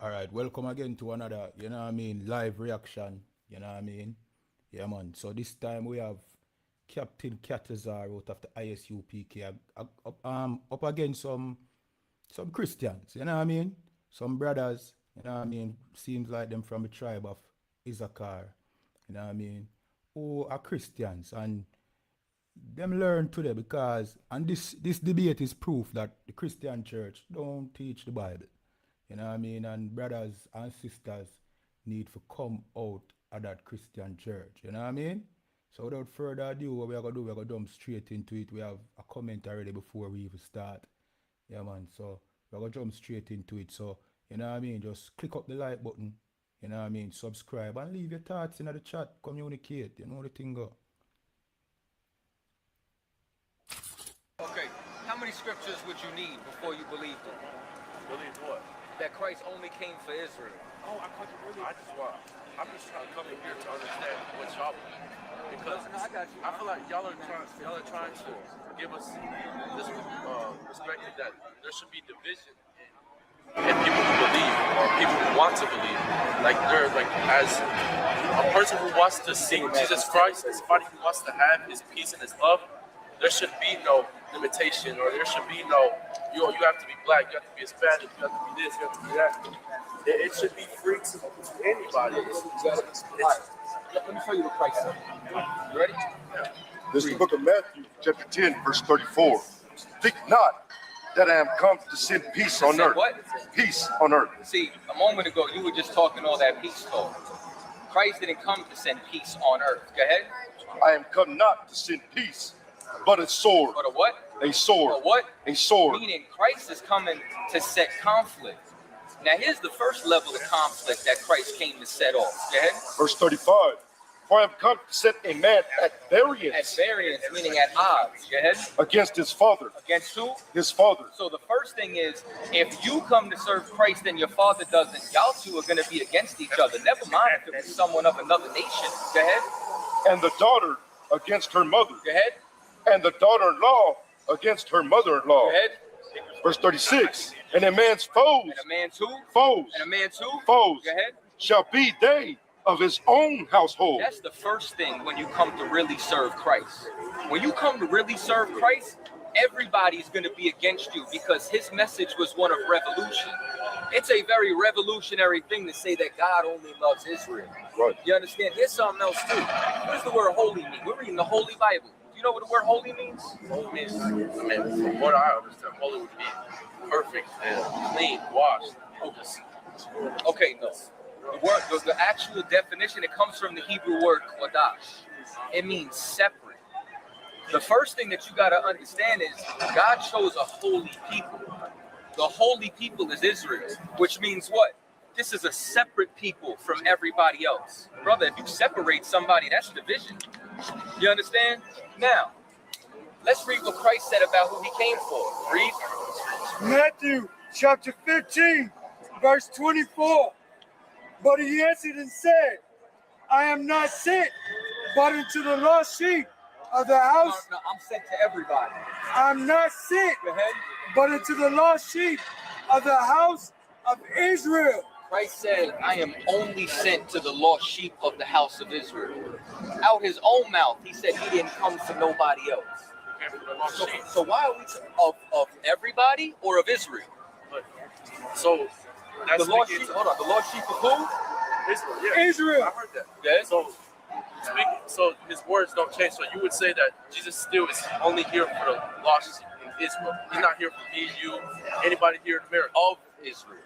All right, welcome again to another, live reaction. You know what I mean? Yeah, man. So this time we have Captain Chataza out of the ISUPK up against some Christians. You know what I mean? Some brothers. You know what I mean? Seems like them from the tribe of Issachar. You know what I mean? Who are Christians and them learn today because and this debate is proof that the Christian church don't teach the Bible. You know what I mean? And brothers and sisters need to come out of that Christian church. You know what I mean? So without further ado, what we're gonna do, we're gonna jump straight into it. We have a comment already before we even start. Yeah man. So we're gonna jump straight into it. So you know what I mean? Just click up the like button. You know what I mean? Subscribe and leave your thoughts in the chat. Communicate. You know the thing go. Okay, how many scriptures would you need before you believed it? Believe what? That Christ only came for Israel. Oh, I'm just trying to come in here to understand what y'all believe. Because No, I got you. I feel like y'all are trying to give us this perspective that there should be division in people who believe or people who want to believe. Like they're like as a person who wants to see Jesus Christ, as somebody who wants to have his peace and his love, there should be no limitation, or there should be no, you have to be black, you have to be Hispanic, you have to be this, you have to be that. It should be free to anybody. Let me show you what Christ said. You ready? This is the book of Matthew, chapter 10, verse 34. Think not that I am come to send peace on earth. What? Peace on earth. See, a moment ago, you were just talking all that peace talk. Christ didn't come to send peace on earth. Go ahead. I am come not to send peace, but a sword. But a what? A sword. A what? A sword. Meaning Christ is coming to set conflict. Now, here's the first level of conflict that Christ came to set off. Go ahead. Verse 35. For I am come to set a man at At variance variance, meaning at odds. Go ahead. against his father. Against who? His father. So the first thing is, if you come to serve Christ and your father doesn't, y'all two are going to be against each other. Never mind if it was someone of another nation. Go ahead. And the daughter against her mother. Go ahead. And the daughter-in-law against her mother-in-law. Go ahead. Verse 36. And a man's foes. And a man's who? Foes. And a man's who? Foes. Go ahead. Shall be they of his own household. That's the first thing when you come to really serve Christ. When you come to really serve Christ, everybody's going to be against you because his message was one of revolution. It's a very revolutionary thing to say that God only loves Israel. Right. You understand? Here's something else too. What does the word holy mean? We're reading the Holy Bible. Do you know what the word holy means? Holy means, from what I understand, holy would be perfect and clean, washed. Just, Okay, no. The actual definition, it comes from the Hebrew word kodash. It means separate. The first thing that you got to understand is God chose a holy people. The holy people is Israel, which means what? This is a separate people from everybody else. Brother, if you separate somebody, that's division. You understand? Now, let's read what Christ said about who he came for. Read. Matthew chapter 15, verse 24. But he answered and said, I am not sent but into the lost sheep of the house. No, I'm sent to everybody. I'm not sent Go ahead. but into the lost sheep of the house of Israel. Christ said, I am only sent to the lost sheep of the house of Israel. Out his own mouth, he said he didn't come for nobody else. So why are we of everybody or of Israel? so that's The lost sheep, hold on, the lost sheep of who? Israel. Yeah, Israel. I heard that. Yes. So his words don't change. So you would say that Jesus still is only here for the lost in Israel. He's not here for me, you, anybody here in America. Of Israel.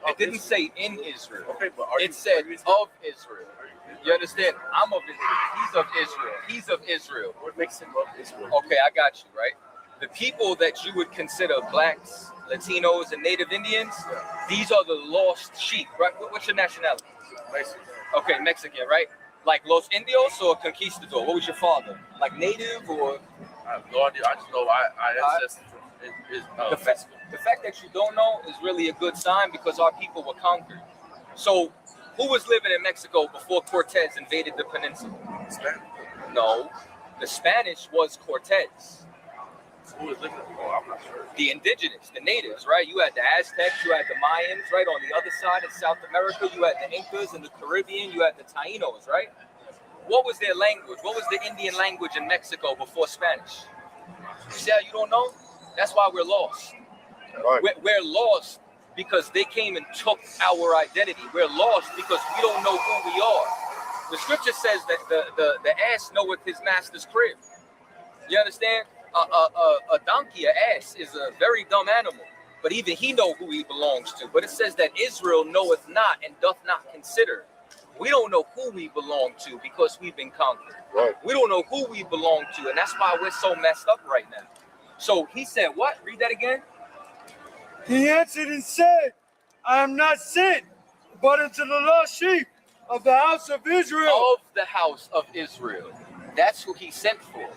It didn't say in Israel. Okay, but It said of Israel. You understand? I'm of Israel. He's of Israel. He's of Israel. What makes him of Israel? Okay, I got you, right? The people that you would consider blacks, Latinos, and Native Indians, these are the lost sheep, right? What's your nationality? Mexican. Okay, Mexican, right? Like Los Indios or Conquistador? What was your father? Like Native or? I have no idea. I just know I ancestors from The fact that you don't know is really a good sign because our people were conquered. So, who was living in Mexico before Cortez invaded the peninsula? Spanish. No, the Spanish was Cortez. Who is living? Oh, I'm not sure. The indigenous, the natives, right? You had the Aztecs, you had the Mayans, right? On the other side in South America, you had the Incas in the Caribbean, you had the Tainos, right? What was their language? What was the Indian language in Mexico before Spanish? You see how you don't know? That's why we're lost. Right. We're lost because they came and took our identity. We're lost because we don't know who we are. The scripture says that the ass knoweth his master's crib. You understand? A donkey, an ass, is a very dumb animal, but even he know who he belongs to. But it says that Israel knoweth not and doth not consider. We don't know who we belong to because we've been conquered. Right. We don't know who we belong to, and that's why we're so messed up right now. So he said, what? Read that again. He answered and said, I am not sent, but unto the lost sheep of the house of Israel. Of the house of Israel. That's who he sent for.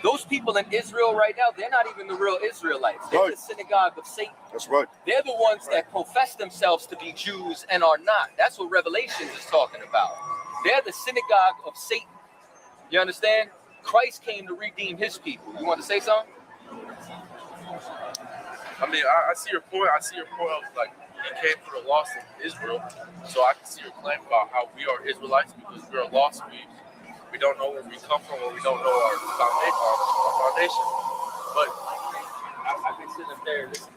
Those people in Israel right now, they're not even the real Israelites. They're Right. the synagogue of Satan. That's right. They're the ones that profess themselves to be Jews and are not. That's what Revelations is talking about. They're the synagogue of Satan. You understand? Christ came to redeem his people. You want to say something? I mean, I see your point. I see your point of like he came for the lost of Israel. So I can see your claim about how we are Israelites because we're lost. We don't know where we come from, or we don't know our foundation. But I've been sitting up there listening.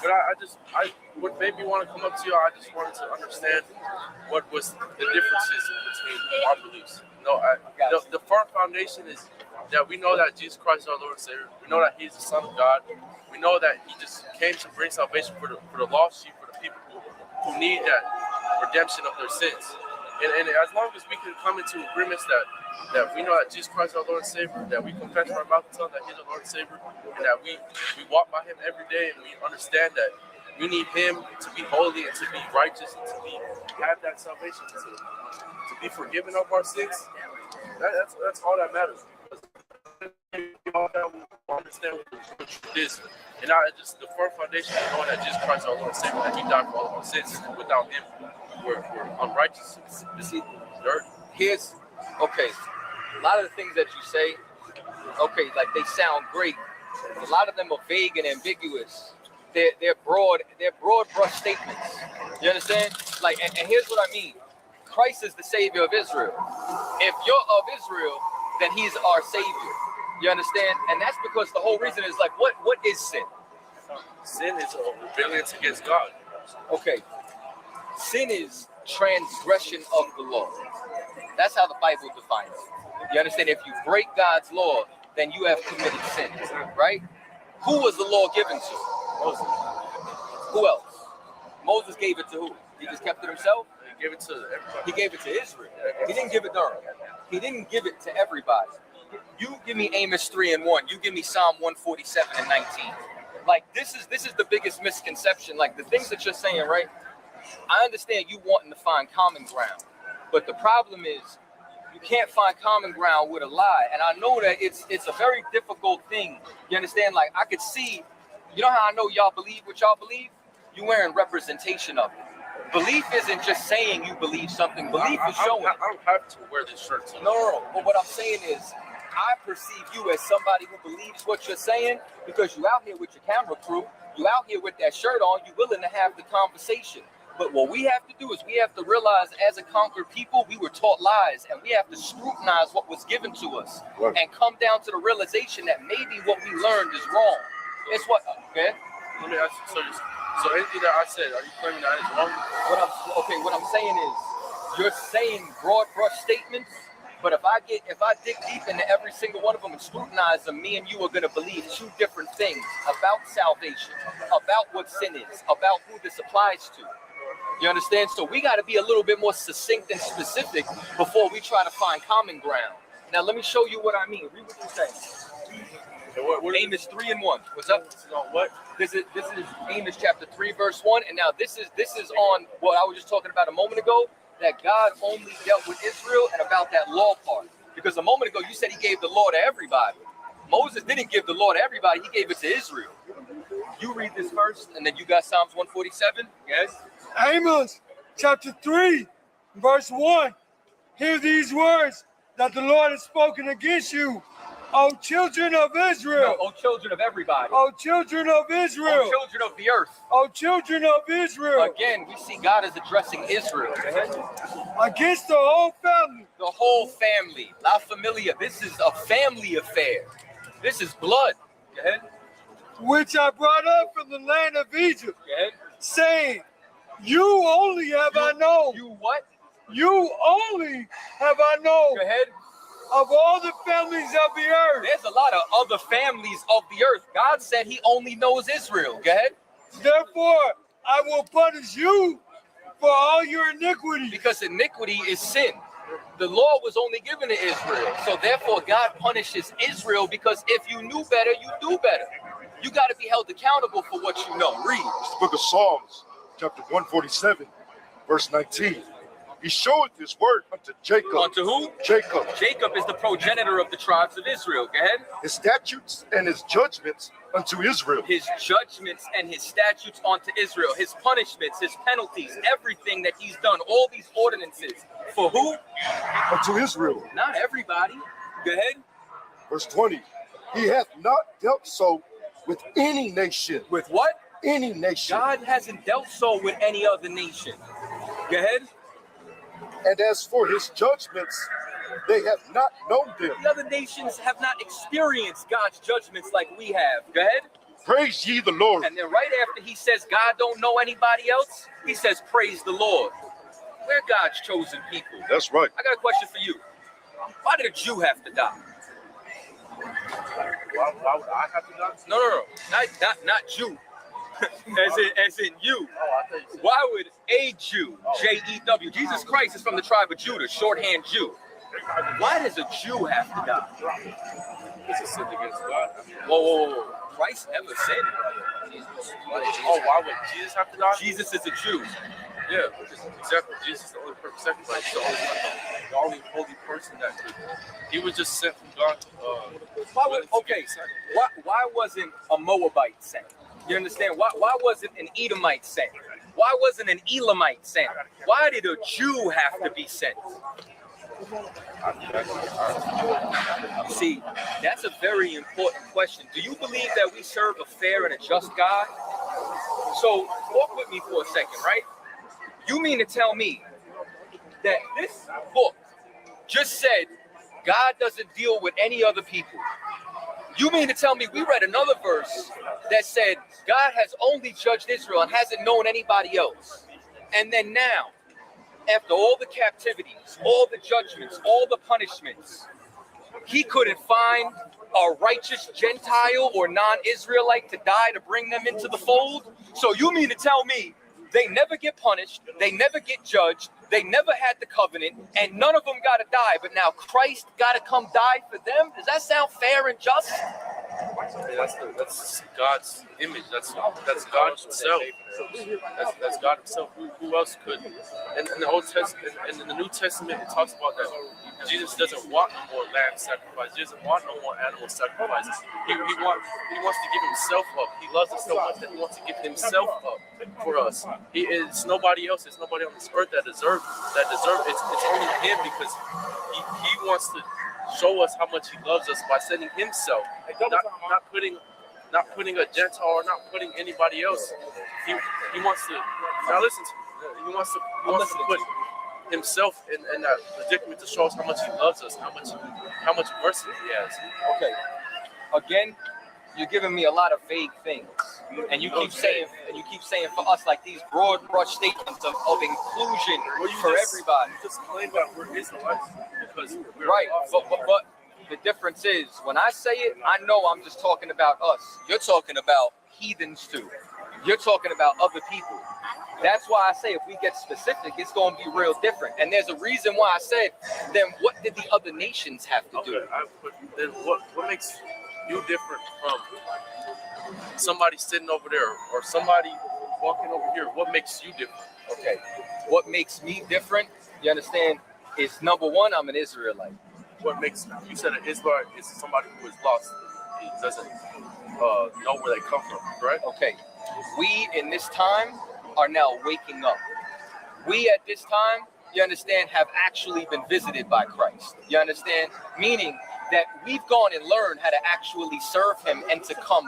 But I what made me want to come up to you, I just wanted to understand what was the differences between our beliefs. The firm foundation is that we know that Jesus Christ is our Lord and Savior. We know that He's the Son of God. We know that He just came to bring salvation for the lost sheep, for the people who need that redemption of their sins. And as long as we can come into agreements that we know that Jesus Christ is our Lord and Savior, that we confess from our mouth and tongue that He's our Lord and Savior, and that we walk by Him every day, and we understand that we need Him to be holy and to be righteous and to have that salvation, to be forgiven of our sins. That's all that matters. All that we understand what the truth is, and just the firm foundation of knowing that Jesus Christ is our Lord and Savior, that He died for all of our sins. Without Him, we're unrighteous. See, here's okay. A lot of the things that you say, okay, like they sound great. A lot of them are vague and ambiguous. They're broad brush statements. You understand? Like, and here's what I mean. Christ is the Savior of Israel. If you're of Israel, then He's our Savior. You understand? And that's because the whole reason is like, what is sin? Sin is a rebellion against God. Okay. Sin is transgression of the law. That's how the Bible defines it. You understand? If you break God's law, then you have committed sin, right? Who was the law given to? Moses. Who else? Moses gave it to who? He just kept it himself? He gave it to everybody. He gave it to Israel. He didn't give it to them. He didn't give it to everybody. You give me Amos 3:1. You give me Psalm 147:19. Like this is the biggest misconception. Like the things that you're saying, right? I understand you wanting to find common ground, but the problem is you can't find common ground with a lie. And I know that it's a very difficult thing. You understand? Like I could see, you know how I know y'all believe what y'all believe? You wearing representation of it. Belief isn't just saying you believe something. Belief is showing. I don't have to wear this shirt. No. But what I'm saying is, I perceive you as somebody who believes what you're saying because you out here with your camera crew, you out here with that shirt on, you willing to have the conversation. But what we have to do is we have to realize as a conquered people, we were taught lies and we have to scrutinize what was given to us and come down to the realization that maybe what we learned is wrong. It's what, okay? Let me ask you, so anything that I said, are you claiming that is wrong? What I'm saying is you're saying broad brush statements, but if I dig deep into every single one of them and scrutinize them, me and you are going to believe two different things about salvation, about what sin is, about who this applies to. You understand? So we got to be a little bit more succinct and specific before we try to find common ground. Now let me show you what I mean. Read what you're saying. What Amos 3:1. What's up? What? This is Amos chapter 3 verse 1. And now this is on what I was just talking about a moment ago, that God only dealt with Israel and about that law part. Because a moment ago you said He gave the law to everybody. Moses didn't give the law to everybody. He gave it to Israel. You read this first, and then you got Psalms 147. Yes. Amos chapter 3, verse 1. Hear these words that the Lord has spoken against you, O children of Israel. No, O children of everybody. O children of Israel. O children of the earth. O children of Israel. Again, we see God is addressing Israel. Against the whole family. The whole family. La familia. This is a family affair. This is blood. Go ahead. Which I brought up from the land of Egypt. Go ahead. Saying, you only have I known. You what? You only have I known. Go ahead. Of all the families of the earth. There's a lot of other families of the earth. God said he only knows Israel. Go ahead. Therefore, I will punish you for all your iniquity. Because iniquity is sin. The law was only given to Israel. So therefore, God punishes Israel because if you knew better, you do better. You got to be held accountable for what you know. Read. It's the book of Psalms, chapter 147, verse 19. He showeth his word unto Jacob. Unto who? Jacob. Jacob is the progenitor of the tribes of Israel. Go ahead. His statutes and his judgments unto Israel. His judgments and his statutes unto Israel. His punishments, his penalties, everything that he's done. All these ordinances. For who? Unto Israel. Not everybody. Go ahead. Verse 20. He hath not dealt so with any nation. With what? Any nation. God hasn't dealt so with any other nation. Go ahead. And as for his judgments, they have not known them. The other nations have not experienced God's judgments like we have. Go ahead. Praise ye the Lord. And then right after he says God don't know anybody else, he says praise the Lord. We're God's chosen people. That's right. I got a question for you. Why did a Jew have to die? Why would I have to die? No. Not Jew. as in you. Oh, I thought you said. Why would a Jew, Jew, Jesus Christ is from the tribe of Judah, shorthand Jew. Why does a Jew have to die? It's a sin against God. Whoa. Christ never sinned. Oh, why would Jesus have to die? Jesus is a Jew. Yeah, exactly. Jesus is the only perfect sacrifice. He's the only holy person that could. He was just sent from God. Why wasn't a Moabite sent? You understand? Why wasn't an Edomite sent? Why wasn't an Elamite sent? Why did a Jew have to be sent? See, that's a very important question. Do you believe that we serve a fair and a just God? So walk with me for a second, right? You mean to tell me that this book just said God doesn't deal with any other people? You mean to tell me we read another verse that said God has only judged Israel and hasn't known anybody else? And then now, after all the captivities, all the judgments, all the punishments, he couldn't find a righteous Gentile or non-Israelite to die to bring them into the fold? So you mean to tell me they never get punished, they never get judged, they never had the covenant, and none of them got to die, but now Christ got to come die for them? Does that sound fair and just? That's God's image. That's God Himself. That's God Himself. Who else could? And in the Old Testament and in the New Testament, it talks about that Jesus doesn't want no more lamb sacrifice. He doesn't want no more animal sacrifices. He wants to give Himself up. He loves us so much that He wants to give Himself up for us. It's nobody else. It's nobody on this earth that deserves. It's only Him, because He wants to show us how much He loves us by sending Himself, not putting a Gentile or not putting anybody else. He wants to. Now listen to me. He wants to put Himself in that predicament to show us how much He loves us, how much mercy He has. Okay. Again, you're giving me a lot of vague things, and you keep saying for us like these broad brush statements of inclusion for everybody. You just claim that we're Israelites because we're Right, but the difference is when I say it, I know I'm just talking about us. You're talking about heathens too. You're talking about other people. That's why I say if we get specific, it's going to be real different. And there's a reason why I said, then what did the other nations have to do? Then what makes you different from somebody sitting over there or somebody walking over here? What makes you different? Okay, what makes me different, you understand, is number one, I'm an Israelite. What makes you said an Israelite is somebody who is lost. He doesn't know where they come from, right? Okay, we in this time are now waking up. We at this time, you understand, have actually been visited by Christ. You understand? Meaning that we've gone and learned how to actually serve him and to come